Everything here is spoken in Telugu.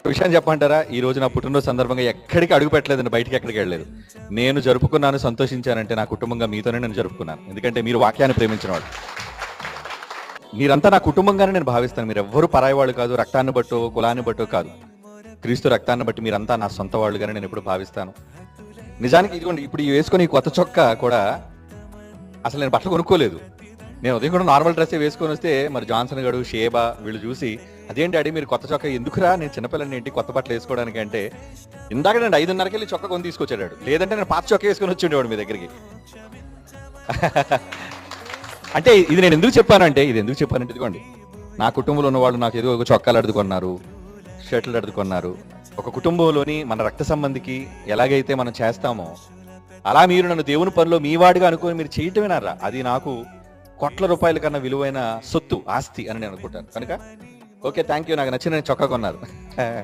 విషయాన్ని చెప్పమంటారా, ఈ రోజు నా పుట్టినరోజు సందర్భంగా ఎక్కడికి అడుగు పెట్టలేదండి, బయటికి ఎక్కడికి వెళ్ళలేదు. నేను జరుపుకున్నాను, సంతోషించానంటే నా కుటుంబంగా మీతోనే నేను జరుపుకున్నాను. ఎందుకంటే మీరు వాక్యాన్ని ప్రేమించిన వాళ్ళు. మీరంతా నా కుటుంబంగానే నేను భావిస్తాను. మీరు ఎవ్వరూ పరాయి వాళ్ళు కాదు, రక్తాన్ని బట్టో కులాన్ని బట్టో కాదు. క్రీస్తు రక్తాన్ని బట్టి మీరంతా నా సొంత వాళ్ళుగానే నేను ఎప్పుడు భావిస్తాను. నిజానికి ఇదిగోండి, ఇప్పుడు ఈ వేసుకొని కొత్త చొక్కా కూడా అసలు నేను బట్టలు కొనుక్కోలేదు. నేను ఉదయం కూడా నార్మల్ డ్రెస్సే వేసుకొని వస్తే మరి జాన్సన్ గడు, షేబా వీళ్ళు చూసి అదేంటి డాడీ మీరు కొత్త చొక్కా ఎందుకురా, నేను చిన్నపిల్లని ఏంటి కొత్త బట్టలు వేసుకోవడానికి అంటే, ఇందాక నేను 5:30కి వెళ్ళి చొక్కా కొని తీసుకొచ్చాడు. లేదంటే నేను పాత చొక్కా వేసుకొని వచ్చి ఉండేవాడు మీ దగ్గరికి. అంటే ఇది నేను ఎందుకు చెప్పానంటే ఇదిగోండి, నా కుటుంబంలో ఉన్న వాళ్ళు నాకు ఏదో ఒక చొక్కాలు అడుగుకున్నారు, షర్ట్లు అడుగుకున్నారు. ఒక కుటుంబంలోని మన రక్త సంబంధికి ఎలాగైతే మనం చేస్తామో అలా మీరు నన్ను దేవుని పనిలో మీ వాడిగా అనుకుని మీరు చేయటమేనారా, అది నాకు కోట్ల రూపాయల కన్నా విలువైన సొత్తు, ఆస్తి అని నేను అనుకుంటాను. కనుక ఓకే, థ్యాంక్ యూ, నాకు నచ్చిన చొక్కా కొన్నారు.